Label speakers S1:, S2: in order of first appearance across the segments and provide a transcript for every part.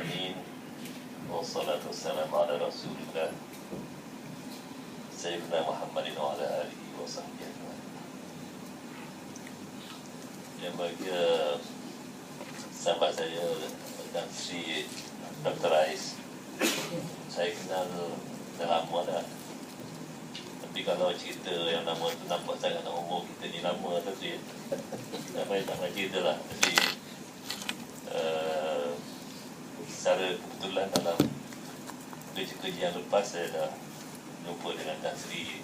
S1: Alamin. Wassalatu wassalamu ala Rasulillah Sayyidina Muhammadin wa ala alihi wa sahbihi ajma'in. Yang bahagia sahabat saya dan Sri Dr. Ais, saya kenal dah lama dah. Tapi kalau cerita yang nama tu nampak sangat nak umur kita ni lama tu ya. Tak payah cerita lah. Jadi secara kebetulan dalam kerja-kerja yang lepas saya dah jumpa dengan Tan Sri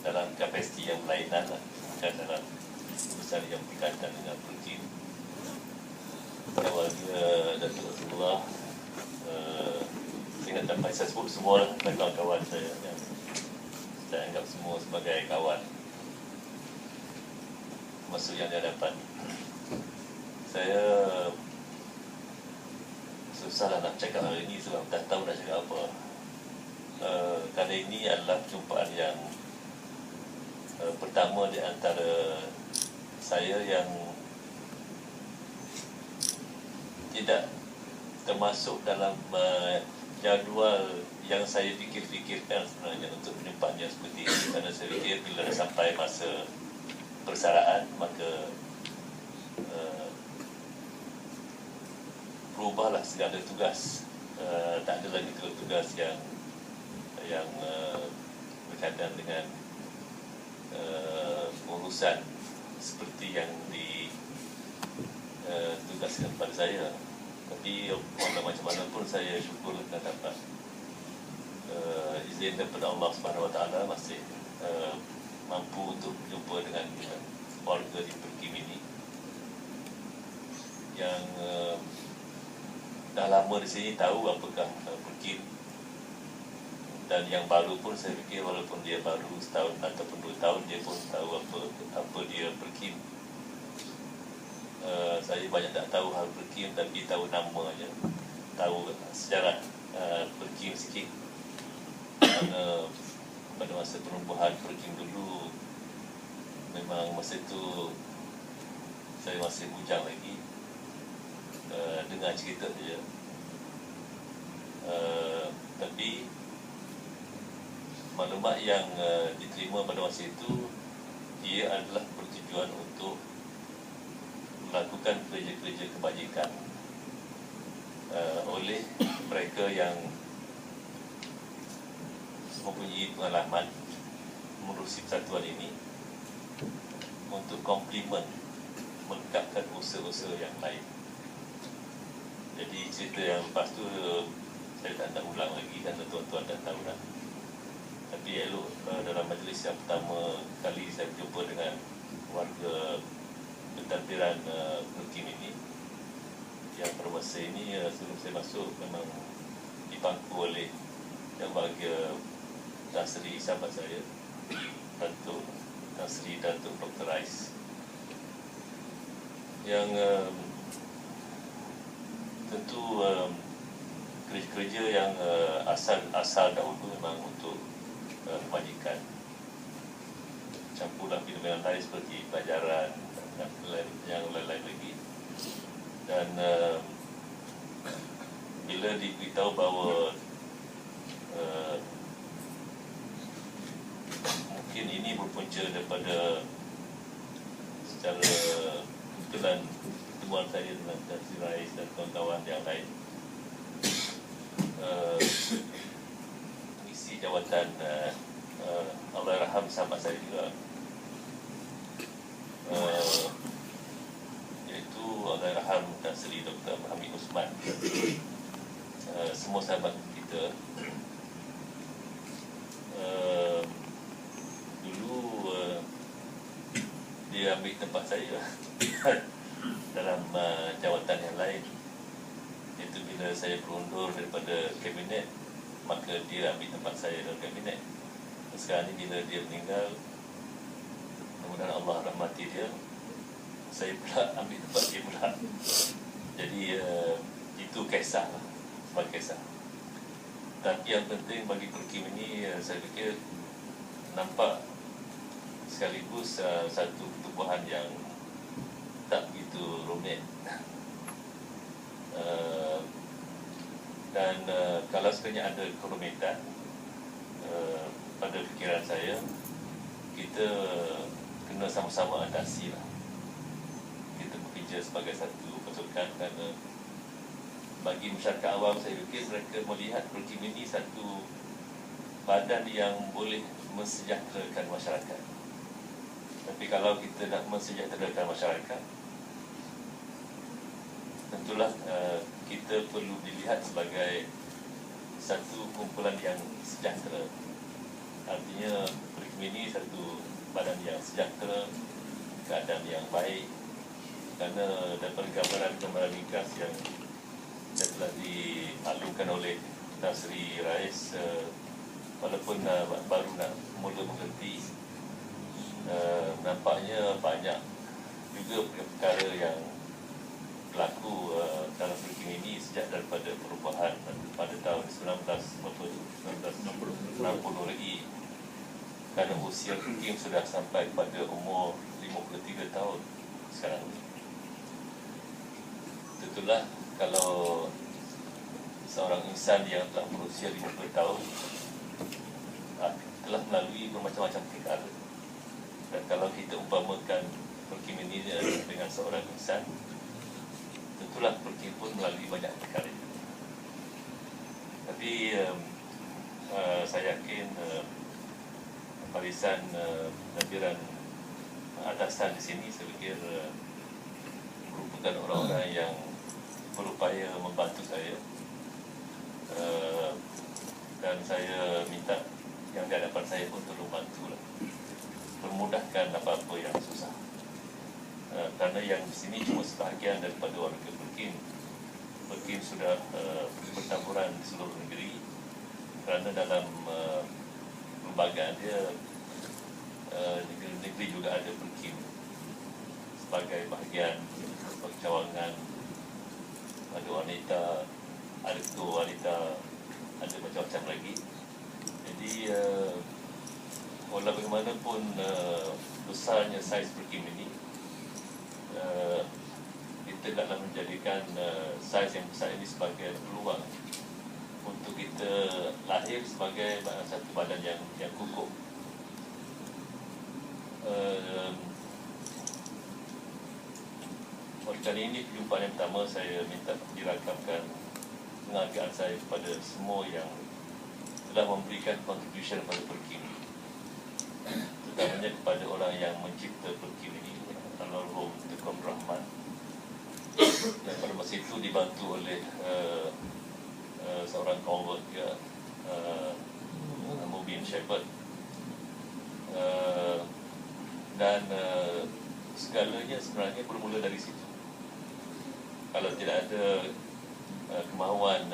S1: dalam kapasiti yang berlainan lah, bukan dalam urusan yang berkaitan dengan perkim. Awalnya Datuk Rasulullah, saya tak payah saya sebut semua lah, kawan-kawan saya yang saya anggap semua sebagai kawan masuk yang di hadapan. Saya susah lah nak cakap hari ini sebab tak tahu nak cakap apa. Kali ini adalah perjumpaan yang pertama di antara saya yang tidak termasuk dalam jadual yang saya fikir-fikirkan sebenarnya untuk perjumpaannya seperti ini, kerana saya fikir bila sampai masa persaraan maka berubahlah segala tugas. Tak ada lagi tugas yang berkaitan dengan urusan seperti yang ditugaskan kepada saya. Tapi walau macam mana pun saya syukur dan dapat izin daripada Allah Subhanahu Wa Taala masih mampu untuk berjumpa dengan keluarga di Perkim ini yang dah lama di sini, tahu apakah Perkim, dan yang baru pun saya fikir walaupun dia baru setahun ataupun 2 tahun dia pun tahu apa dia Perkim. Saya banyak tak tahu hal Perkim, tapi tahu nama aja, tahu sejarah Perkim sikit. Kerana pada masa perubahan Perkim dulu, memang masa itu saya masih bujang lagi. Dengar cerita dia, tapi maklumat yang diterima pada masa itu, ia adalah bertujuan untuk melakukan kerja-kerja kebajikan oleh mereka yang mempunyai pengalaman mengurusi persatuan ini, untuk komplimen melengkapkan usaha-usaha yang lain. Jadi cerita yang lepas tu saya tak nak ulang lagi, dan tuan-tuan dah tahu dah. Tapi elok dalam majlis yang pertama kali saya berjumpa dengan warga pentadbiran Perkim ini, yang pada masa ini sebelum saya masuk memang dipangku oleh yang bahagia Tan Sri, sahabat saya, Tan Sri Datuk Dr. Ais, yang tentu kerja-kerja yang asal dahulu memang untuk kebajikan, campurlah bidang lain seperti pelajaran dan yang lain-lain lagi. Dan bila diberitahu bahawa mungkin ini berpunca daripada secara kebetulan pertemuan saya dengan Tan Sri Rais dan kawan-kawan yang lain, mengisi jawatan Allahyarham sahabat saya juga, iaitu Allahyarham Tan Sri Dr. Hamid Osman. Semua sahabat kita dulu dia ambil tempat saya dalam jawatan yang lain. Itu bila saya berundur daripada kabinet, maka dia ambil tempat saya dalam kabinet. Sekarang ni bila dia meninggal, mudah-mudahan Allah rahmati dia, saya pula ambil tempat dia pula. Jadi itu kisah lah, sebagai kisah. Tapi yang penting bagi Perkim ini, saya fikir nampak sekaligus satu pertubuhan yang tak begitu rumit. Dan kalau sekiranya ada kerumitan, pada fikiran saya, kita kena sama-sama atasi lah. Kita bekerja sebagai satu pasukan, kerana bagi masyarakat awam saya fikir mereka melihat Perkim ini satu badan yang boleh mensejahterakan masyarakat. Tapi kalau kita nak mensejahterakan masyarakat, tentulah kita perlu dilihat sebagai satu kumpulan yang sejahtera. Artinya Perkim ini satu badan yang sejahtera, keadaan yang baik, kerana daripada gambaran ringkas yang telah dimaklumkan oleh Tan Sri Rais, walaupun baru nak mula mengerti, nampaknya banyak juga perkara yang berlaku dalam Perkim ini sejak daripada perubahan pada tahun 1960 lagi, kerana usia Perkim sudah sampai pada umur 53 tahun sekarang ini. Tentulah kalau seorang insan yang telah berusia 50 tahun telah melalui bermacam-macam perkara, dan kalau kita umpamakan Perkim ini dengan seorang insan, tentulah Perkim pun melalui banyak perkara. Tapi saya yakin barisan lampiran atasan di sini, saya fikir merupakan orang-orang yang berupaya membantu saya, dan saya minta yang di hadapan saya pun tolong bantulah, permudahkan apa-apa yang susah. Kerana yang di sini cuma sebahagian daripada warga Perkim. Perkim sudah bertaburan di seluruh negeri, kerana dalam lembagaan dia, negeri-negeri juga ada Perkim sebagai bahagian cawangan. Ada wanita, ada ketua wanita, ada macam-macam lagi. Jadi walau bagaimanapun besarnya saiz Perkim ini, kita taklah menjadikan saiz yang besar ini sebagai peluang untuk kita lahir sebagai satu badan yang kukuh. Oleh kali ini perjumpaan yang pertama, saya minta dirakamkan penghargaan saya kepada semua yang telah memberikan contribution pada Perkim, terutamanya kepada orang yang mencipta Perkim ini, Almarhum Tengku Rahman, yang pada masa itu dibantu oleh seorang convert dia, Mubin Shepherd, dan segalanya sebenarnya bermula dari situ. Kalau tidak ada kemahuan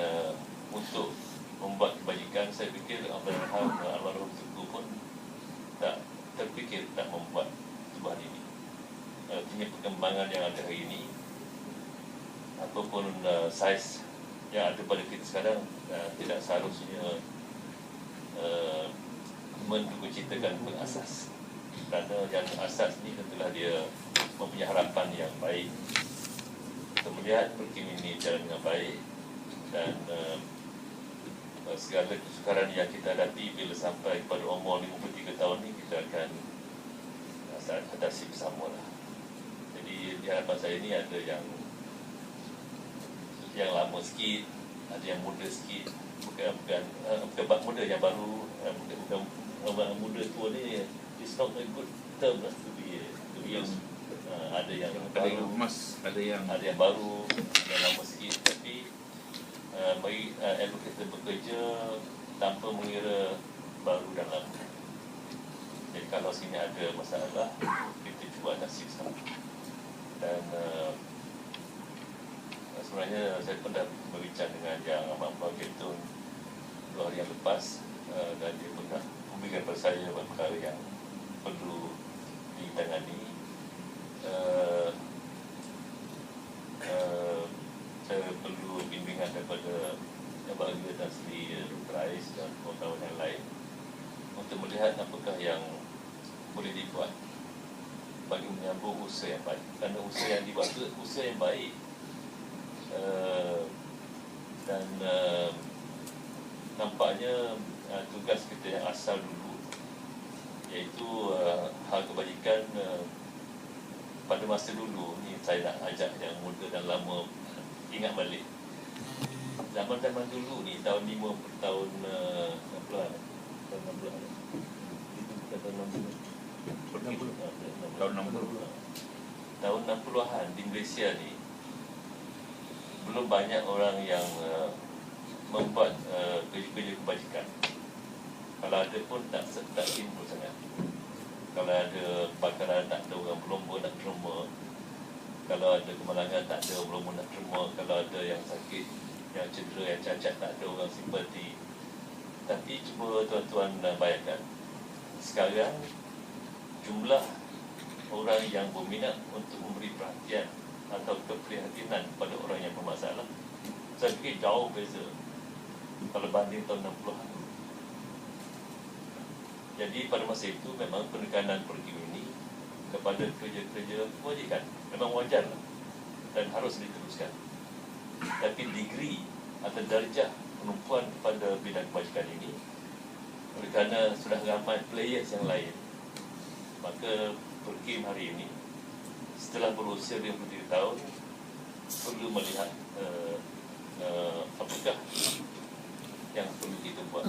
S1: untuk membuat kebajikan, saya fikir Almarhum Tengku pun tak terfikir tak membuat perubahan ini. Artinya perkembangan yang ada hari ini, ataupun saiz yang ada pada kita sekarang, tidak seharusnya menduga-citakan pengasas. Kerana yang asas ini tentulah dia mempunyai harapan yang baik untuk melihat Perkim ini jalan dengan baik, dan segala kesukaran yang kita hadapi bila sampai kepada umur 53 tahun ini, kita akan atasi bersama lah. Jadi di hadapan saya ini ada yang lama sikit, ada yang muda sikit, bukan muda yang baru, bukan muda tua ni. It's not a good term lah to be used. Ada yang baru, ada yang baru, yang lama sikit. Tapi bagi advocate bekerja tanpa mengira baru dan lama. Jadi kalau sini ada masalah, kita cuba atasi bersama. Dan sebenarnya saya pernah berbincang dengan Yang Amat Bagetun 2 hari yang lepas, dan dia pernah memberikan kepada saya perkara yang perlu ditangani. Saya perlu bimbingan daripada Bahagia Tan Sri Rais dan kawan-kawan yang lain untuk melihat apakah yang boleh dibuat bagi menyambung usaha yang baik. Kerana usaha yang dibuat itu usaha yang baik, dan nampaknya tugas kita yang asal dulu, iaitu hal kebajikan pada masa dulu ni. Saya nak ajak yang muda dan lama ingat balik zaman-zaman dulu ni, tahun 50, tahun 60-an, tahun 60-an, itu bukan tahun 60, tahun 60-an di Malaysia ni belum banyak orang yang membuat kerja-kerja kebajikan. Kalau ada pun tak timbul sangat. Kalau ada kebakaran, tak ada orang berlomba nak terima. Kalau ada kemalangan, tak ada orang berlomba nak terima. Kalau ada yang sakit, yang cedera, yang cacat, tak ada orang simpati. Tapi cuba tuan-tuan bayangkan, sekarang jumlah orang yang berminat untuk memberi perhatian atau keprihatinan pada orang yang bermasalah, saya fikir jauh beza kalau banding tahun 60-an. Jadi pada masa itu memang penekanan program ini kepada kerja-kerja kebajikan memang wajar dan harus diteruskan. Tapi degree atau darjah penumpuan kepada bidang kebajikan ini, oleh kerana sudah ramai players yang lain, maka Perkim hari ini setelah berusia 53 tahun perlu melihat apakah yang perlu kita buat.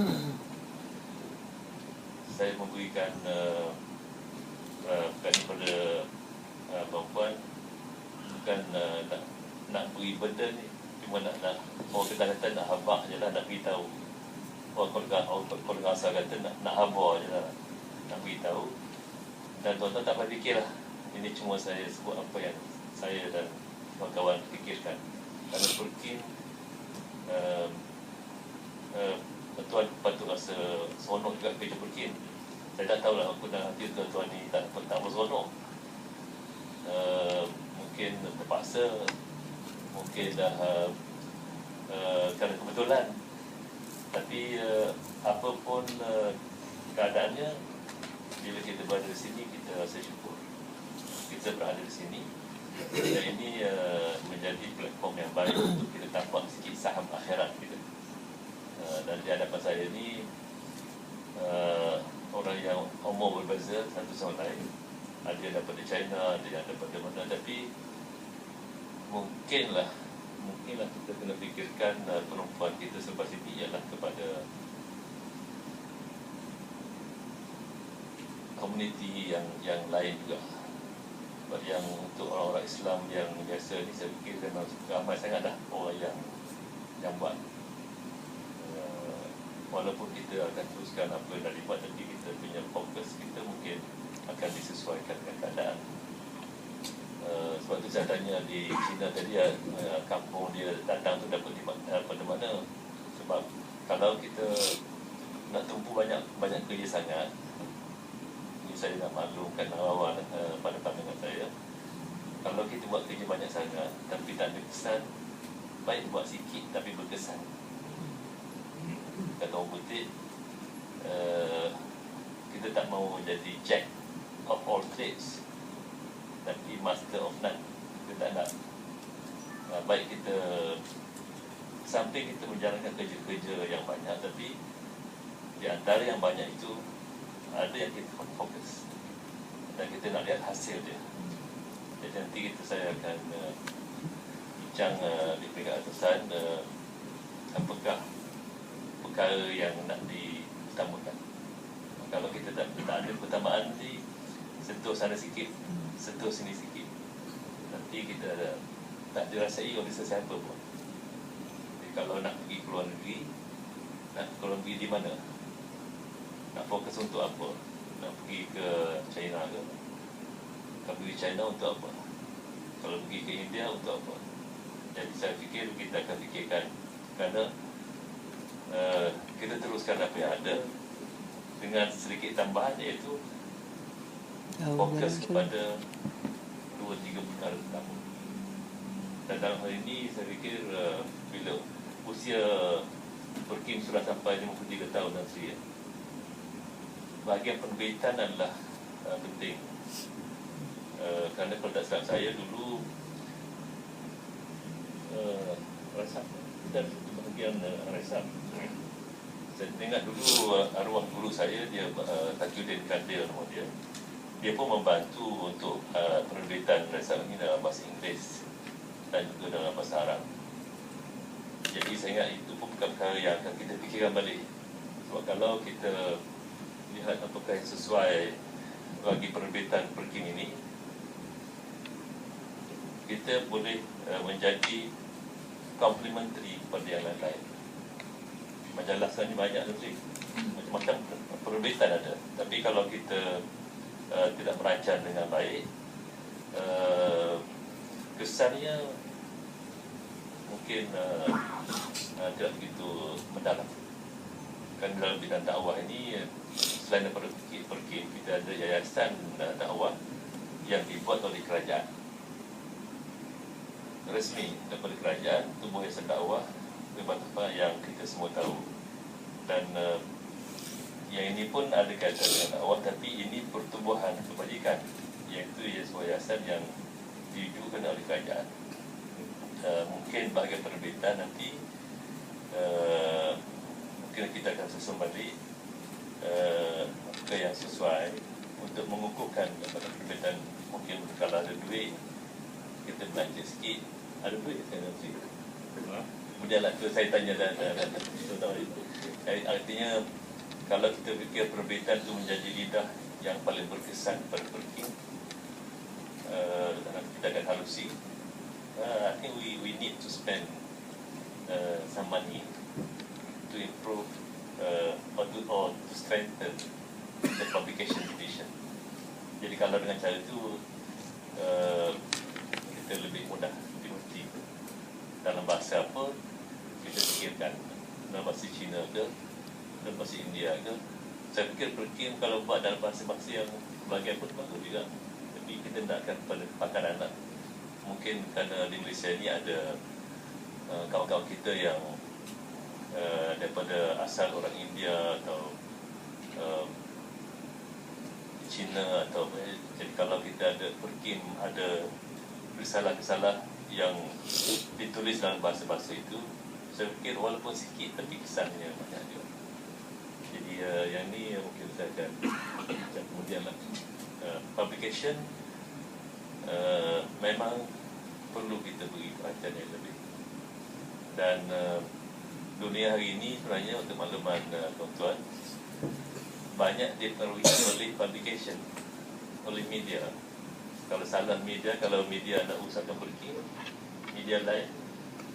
S1: Saya memberikan kepada perempuan bukan nak beri benda ni, cuma nak orang kata nak habaq je lah, nak beritahu. Orang kalau asal kata nak habar je lah, nak beritahu. Dan tuan-tuan tak payah fikirlah, ini cuma saya sebut apa yang saya dan kawan-kawan fikirkan. Kerana Perkim tuan patut rasa seronok juga kerja Perkim. Saya tak tahulah, aku dah hati tuan-tuan ni tak berseronok. Mungkin terpaksa, mungkin dah kerana kebetulan. Tapi apapun keadaannya, bila kita berada di sini, kita rasa syukur kita berada di sini. Dan ini menjadi platform yang baik untuk kita tampak sikit saham akhirat kita. Dan di hadapan saya ini orang yang umur berbeza satu sama lain. Ada yang daripada China, ada yang daripada mana. Tapi mungkinlah kita kena fikirkan penumpuan kita selepas ini ialah kepada komuniti yang lain juga. Yang untuk orang-orang Islam yang biasa ni, saya fikir memang ramai sangat dah orang yang buat. Walaupun kita akan teruskan apa yang dah dibuat, tapi kita punya fokus kita mungkin akan disesuaikan dengan keadaan. Sebab tu saya tanya di China tadi, kampung dia datang tu dapat di mana. Sebab kalau kita nak tumpu banyak kerja sangat, ini saya nak maklumkan awal pada pandangan saya, kalau kita buat kerja banyak sangat tapi tak ada kesan, baik buat sikit tapi berkesan. Kata orang putih, kita tak mahu jadi jack of all trades tapi master of none. Kita tak nak. Baik kita samping kita menjalankan kerja-kerja yang banyak, tapi di antara yang banyak itu ada yang kita fokus dan kita nak lihat hasil dia. Jadi nanti saya akan bincang di peringkat atasan apakah perkara yang nak diutamakan. Kalau kita tak ada pertamaan, nanti sentuh sana sikit, sentuh sini sikit, nanti kita tak dirasai oleh sesiapa pun. Jadi kalau nak pergi ke luar negeri, nak ke luar negeri di mana? Nak fokus untuk apa? Nak pergi ke China ke? Kalau pergi China untuk apa? Kalau pergi ke India untuk apa? Jadi saya fikir kita akan fikirkan, kerana kita teruskan apa yang ada dengan sedikit tambahan, iaitu fokus kepada 2-3 perkara utama. Dan dalam hal ini saya fikir bila usia Perkim sudah sampai 53 tahun nanti, bahagian penerbitan adalah penting. Kerana kalau tak silap saya dulu resap, kita ada bahagian resap Saya ingat dulu arwah guru saya, dia Tajuddin Kadir nama dia. Dia pun membantu untuk penerbitan Resal ini dalam bahasa Inggeris dan juga dalam bahasa Arab. Jadi saya ingat itu pun bukan perkara yang akan kita fikirkan balik. Sebab kalau kita lihat apakah yang sesuai bagi penerbitan Perkin ini, kita boleh menjadi complementary kepada yang lain-lain. Majalah sekarang ni banyak nanti, macam-macam penerbitan ada. Tapi kalau kita tidak merancang dengan baik, kesannya mungkin tidak begitu mendalam. Kan dalam bidang dakwah ini, selain daripada Perkin, kita ada yayasan dakwah yang dibuat oleh kerajaan, resmi daripada kerajaan, tubuh yayasan dakwah apa yang kita semua tahu. Dan yang ini pun ada kaitan dengan dakwah, tapi ini pertubuhan kebajikan, iaitu yayasan yang diwujudkan oleh kerajaan. Mungkin bahagian penerbitan nanti mungkin kita akan susun balik apa yang sesuai untuk mengukuhkan penerbitan. Mungkin kalau ada duit, kita belanja sikit. Ada duit saya nanti. Kemudianlah tu saya tanya dan artinya kalau kita fikir penerbitan itu menjadi lidah yang paling berkesan pada Perkin, kita akan halusi. I think we need to spend some money to improve or to strengthen the publication division. Jadi kalau dengan cara itu kita lebih mudah dimengerti. Dalam bahasa apa kita fikirkan, dalam bahasa Cina ke, dalam bahasa India ke. Saya fikir Perkin kalau buat dalam bahasa-bahasa yang bahagian pun bagus juga. Tapi kita nak akan pada pakaran anak. Mungkin kerana di Malaysia ni ada kawan-kawan kita yang daripada asal orang India atau Cina atau jadi kalau kita ada Perkin, ada risalah-risalah yang ditulis dalam bahasa-bahasa itu, saya fikir walaupun sikit tapi kesannya banyak juga. Jadi yang ni mungkin saya akan kemudianlah publication memang perlu kita beri perhatian yang lebih. Dan dunia hari ini sebenarnya untuk makluman tuan-tuan, banyak dipengaruhi oleh publication, oleh media. Kalau salah media, kalau media nak usahakan Perkin, media lain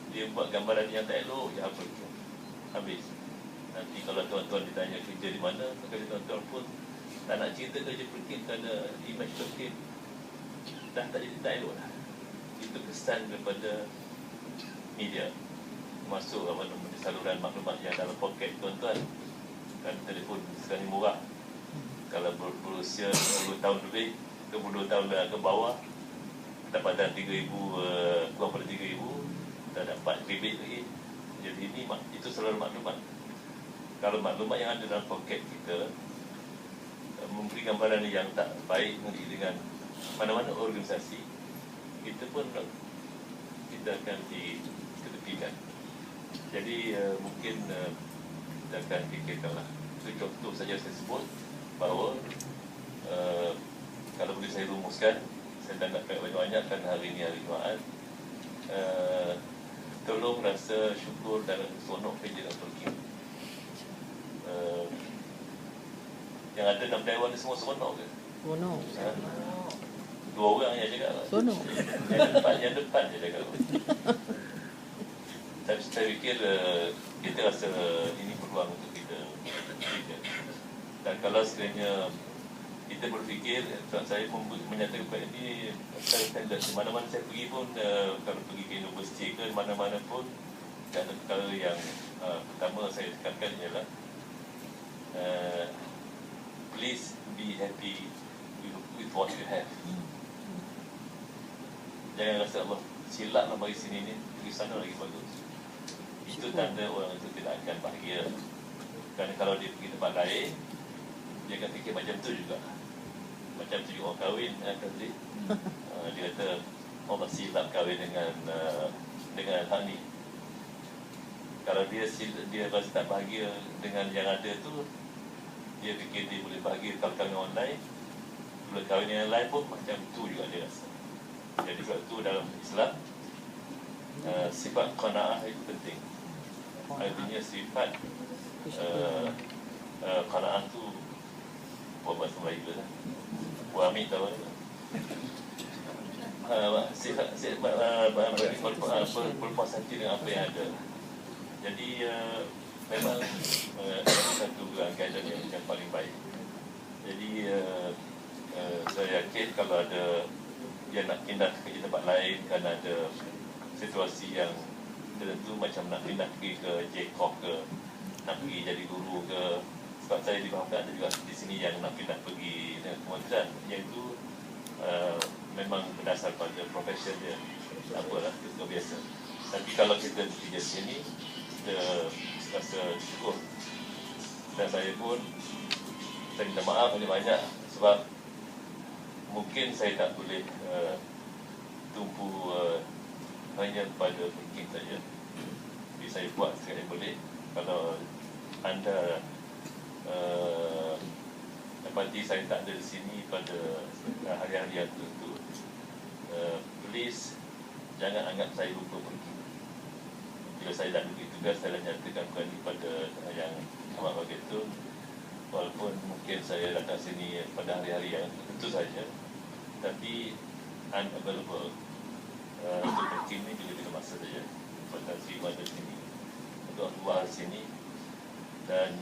S1: dia buat gambaran yang tak elok, dia hapuskan, habis. Nanti kalau tuan-tuan ditanya kerja di mana, maka tuan-tuan pun tak nak cerita kerja Perkin kerana image Perkin dah tak elok dah. Itu kesan daripada media, masuk saluran maklumat yang dalam poket tuan-tuan. Kan telefon sekarang ni murah. Kalau berusia 10 tahun lebih, 22 tahun ke bawah, pendapatan 3,000, kurang pada 3,000, dah dapat kredit lagi. Jadi ini itu saluran maklumat. Kalau maklumat yang ada dalam poket kita memberi gambaran yang tak baik dengan mana-mana organisasi, kita pun kita akan diketepikan. Jadi mungkin kita akan fikirkanlah. Itu contoh saja saya sebut bahawa kalau boleh saya rumuskan, saya tak nak banyak-banyak kerana hari ini hari Jumaat. Tolong rasa syukur dan seronok kerja dalam Perkin. Yang ada dalam Dewan ni semua seronok ke?
S2: Seronok.
S1: Dua orang yang cakap lah.
S2: Seronok.
S1: Yang depan je cakap. Saya fikir kita rasa ini peluang untuk kita. Dan kalau sekiranya kita berfikir, saya menyatakan kepada ini, saya standard di mana-mana saya pergi pun, kalau pergi ke universiti ke mana-mana pun, dan perkara yang pertama saya tekankan ialah please be happy with what you have. Jangan rasa Allah silap lah bagi sini ni, pergi sana lagi bagus. Itu tanda orang itu tidak akan bahagia. Kerana kalau dia pergi tempat lain, dia akan fikir macam tu juga. Macam tu orang kahwin akan dia kata Allah silap kahwin dengan hal ni. Kalau dia rasa tak bahagia dengan yang ada tu, dia fikir dia boleh bahagia kalau kahwin online, boleh kahwin yang lain pun macam tu juga dia rasa. Jadi sebab tu dalam Islam, sifat qanaah itu penting. Artinya sifat qanaah tu buat bahasa Melayu lah. Buat ambil tahu lah. Sifat berpuas hati dengan apa yang ada. Jadi memang satu guideline yang paling baik. Jadi saya yakin kalau ada yang nak pindah ke tempat lain kerana ada situasi yang tertentu, macam nak pindah pergi ke JKOP ke, nak pergi jadi guru ke. Sebab saya difahamkan ada juga di sini yang nak pindah pergi dengan kementerian, iaitu memang berdasar pada profession dia. Apalah, itu biasa. Tapi kalau kita bekerja sini, kita rasa cukup. Dan saya pun, saya minta maaf banyak-banyak sebab mungkin saya tak boleh tumpu hanya pada mungkin saja. Jadi saya buat sekali boleh. Kalau anda dapati saya tak ada di sini pada hari-hari yang tertentu, please jangan anggap saya lupa pergi. Bila saya dah pergi tugas, saya nyatakan kepada yang amat begitu, walaupun mungkin saya datang sini pada hari-hari yang tertentu saja, tapi unavailable untuk pergi ini bila-bila masa saja. Pada terima di sini, untuk luar sini, dan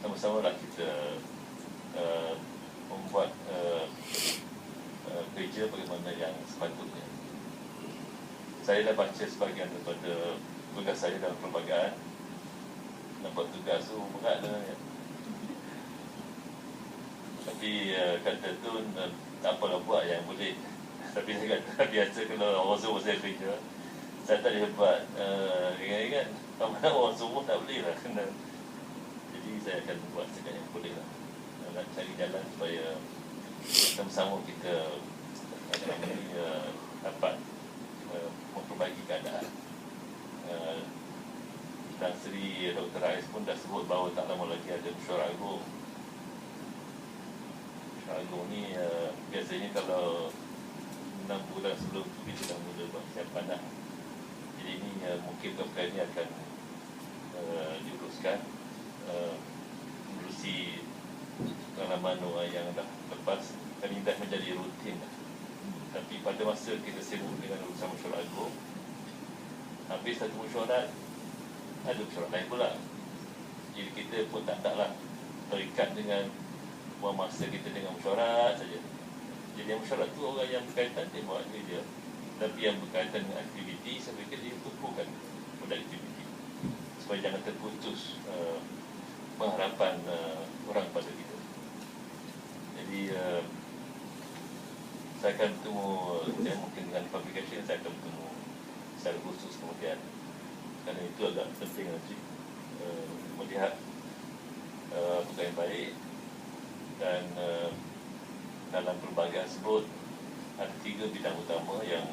S1: sama-sama lah kita membuat kerja bagaimana yang sepatutnya. Saya dah baca sebahagian daripada tugas saya dalam perlembagaan. Nampak tugas tu berat sebenarnya. Tapi kata tu tak apalah, buat yang boleh. Tapi saya kata biasa kalau orang suruh saya kerja, saya tak boleh buat ringan-ringan. Mana orang suruh tak boleh lah, kena. Jadi saya akan buat segala yang boleh lah. Nak cari jalan supaya sama-sama kita dapat memperbaiki keadaan. Dan Seri Dr. Rais pun dah sebut bahawa tak lama lagi ada mesyuarat agung. Mesyuarat agung ni biasanya kalau 6 bulan sebelum tu kita dah mula buat persiapan dah. Jadi ini mungkin perkara ini akan diuruskan menerusi pengalaman orang yang dah lepas, dan ini dah menjadi rutin. Tapi pada masa kita sibuk dengan urusan mesyuarat agung, habis satu mesyuarat, ada mesyuarat lain pula. Jadi kita pun taklah terikat dengan buang masa kita dengan mesyuarat saja. Jadi yang mesyuarat tu orang yang berkaitan dia buat kerja, tapi yang berkaitan dengan aktiviti, saya fikir dia tumpukan pada aktiviti supaya jangan terputus pengharapan orang pada kita. Jadi saya akan bertemu, mungkin dengan publication saya akan bertemu secara khusus kemudian, kerana itu agak penting nanti melihat apa yang baik. Dan dalam perlembagaan tersebut ada 3 bidang utama yang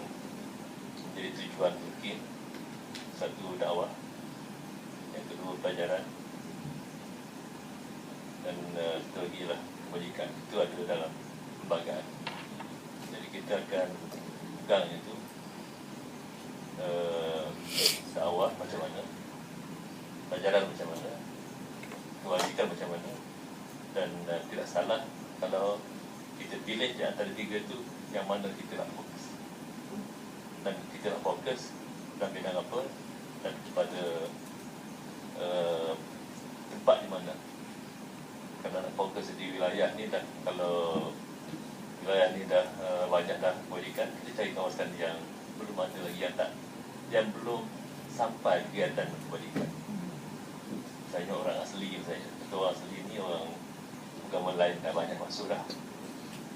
S1: menjadi tujuan mungkin. Satu, dakwah. Yang kedua, pelajaran. Dan satu lagi lah, kebajikan. Itu ada dalam perlembagaan. Jadi kita akan pegang itu, dakwah macam mana, pelajaran macam mana, kebajikan macam mana. Dan tidak salah kalau kita pilih di antara 3 itu yang mana kita nak fokus. Dan kita nak fokus dalam bidang apa, dan kepada tempat di mana. Kerana nak fokus di wilayah ni dah, kalau wilayah ni dah banyak dah kebajikan, kita cari kawasan yang belum ada lagi, yang belum sampai kegiatan kebajikan. Saya ingat orang asli saya, orang asli ni orang agama lain dah banyak masuk dah.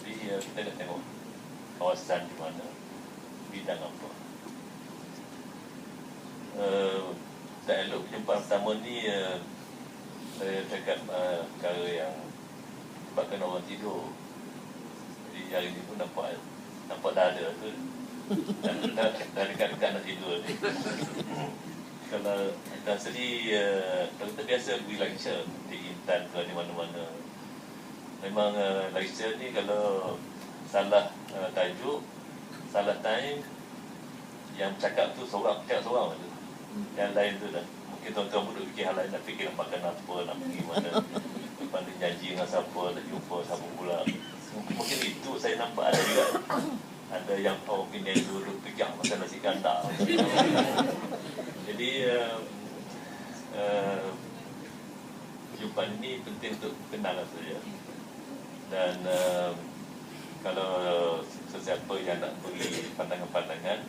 S1: Jadi kita nak tengok kawasan di mana, bidang apa. Tak elok perjumpaan pertama ni saya cakap perkara yang sebabkan orang tidur. Jadi hari ni pun nampak dah ada tu dah dekat-dekat nak tidur ni. Kalau dan sendiri kalau kita biasa pergi lecture di Intan ke di mana-mana, memang lecture ni kalau salah tajuk, salah time, yang cakap tu cakap seorang tu, yang lain tu dah mungkin tuan-tuan duduk fikir hal lain, nak fikir nak makan apa, nak pergi mana, lepas ni janji dengan siapa, nak jumpa siapa pula. Mungkin itu saya nampak ada juga, ada yang Penang duduk pegang makan nasi kandar. Jadi perjumpaan ini penting untuk kenal saja. Dan kalau sesiapa yang nak beri pandangan-pandangan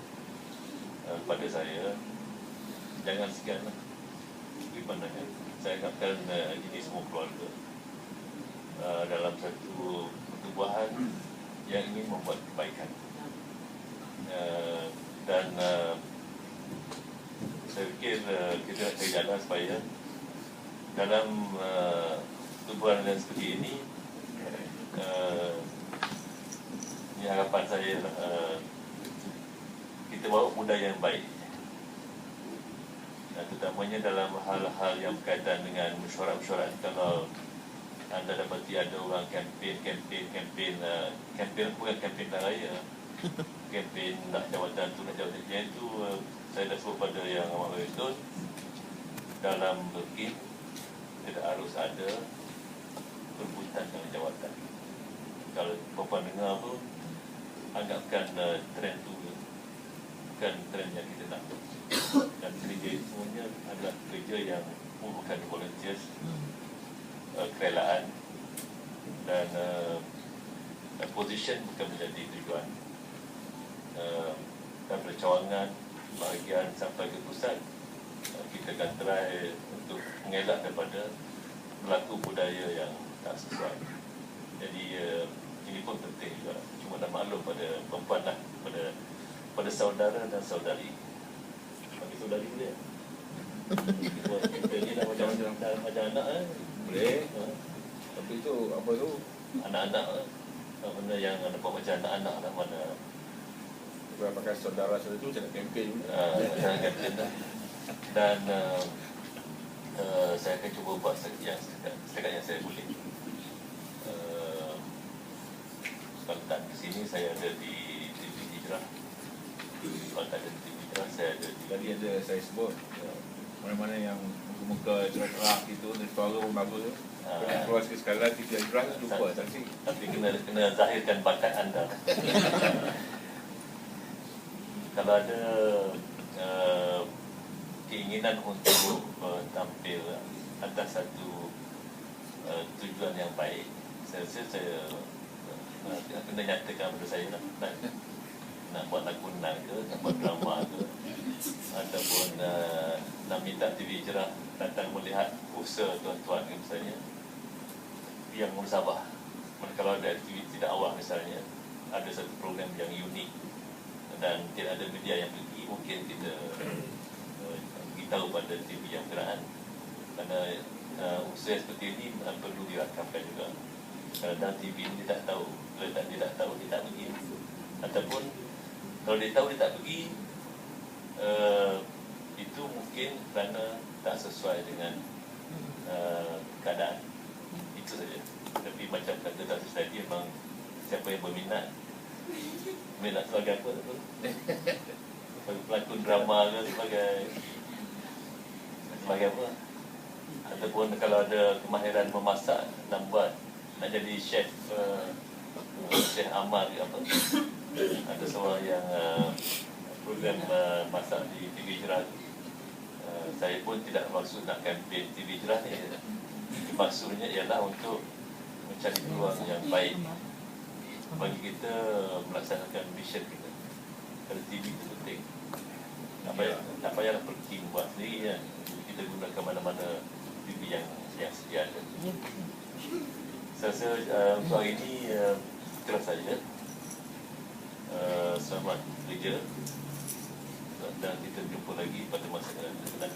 S1: pada saya, jangan segan beri pandangan. Saya ingatkan ini semua keluarga dalam satu pertubuhan yang ingin membuat kebaikan. Dan saya fikir kita nak cari jalan supaya dalam pertubuhan yang seperti ini, ini harapan saya, kita bawa budaya yang baik, dan terutamanya dalam hal-hal yang berkaitan dengan mesyuarat-mesyuarat. Kalau anda dapati ada orang kempen bukan kempen raya, kempen nak jawatan tu, nak jawatan yang itu, saya dah sebut pada yang amat betul, dalam berkim tidak harus ada perebutan dengan jawatan. Kalau perempuan dengar pun, anggapkan trend tu bukan trend yang kita nak. Dan kerja itu semuanya adalah kerja yang merupakan volunteers, kerelaan, dan position bukan menjadi tujuan. Daripada cawangan, bahagian sampai ke pusat, kita akan try untuk mengelak daripada berlaku budaya yang tak sesuai. Jadi ini pun penting juga. Cuma nak maklum pada perempuan lah, pada saudara dan saudari. Bagi saudari boleh? Kita ni dah macam anak
S2: boleh. Tapi itu apa tu?
S1: Anak-anak mana yang nampak macam anak-anak lah, mana
S2: Bukan pakai saudara-saudara itu macam kempen juga.
S1: macam kempen lah. Dan saya akan cuba buat yang setakat yang saya boleh. Kalau tak di sini, saya ada di TV Hijrah. Kalau tak ada di TV Hijrah, saya ada di...
S2: Tadi ada saya sebut mana-mana yang muka-muka cerah-cerah gitu, dan suara pun bagus tu. Kalau keluar sekali lagi TV Hijrah, lupa saksi.
S1: Tapi kena zahirkan bakat anda. Kalau ada keinginan untuk tampil atas satu tujuan yang baik, saya kena nyatakan pada saya nak buat lakonan ke, nak buat drama ke, ataupun nak minta TV Hijrah datang melihat usaha tuan-tuan misalnya yang munsabah. Kalau ada aktiviti dakwah misalnya, ada satu program yang unik dan tidak ada media yang pergi, mungkin kita beritahu pada TV yang berkenaan, kerana usaha seperti ini perlu dirakamkan juga. Dan TV ini dia tak tahu, kalau dia tak tahu, dia tak pergi. Ataupun kalau dia tahu, dia tak pergi, itu mungkin kerana tak sesuai dengan keadaan. Itu saja. Tapi macam kata Datuk tadi, memang siapa yang berminat, minat sebagai apa tu? Sebagai pelakon drama ke, sebagai apa? Ataupun kalau ada kemahiran memasak, nak jadi chef, Chef Amar ke apa? Ada seorang yang program masak di TV Hijrah. Saya pun tidak maksud nak kempen TV Hijrah ni. Maksudnya ialah untuk mencari peluang yang baik bagi kita melaksanakan mission kita. Kalau TV itu penting, tak payahlah pergi buat sendiri kan. Kita gunakan mana-mana TV yang sedia ada. Saya rasa untuk hari ini itulah saja. Selamat kerja dan kita jumpa lagi pada masa yang akan datang.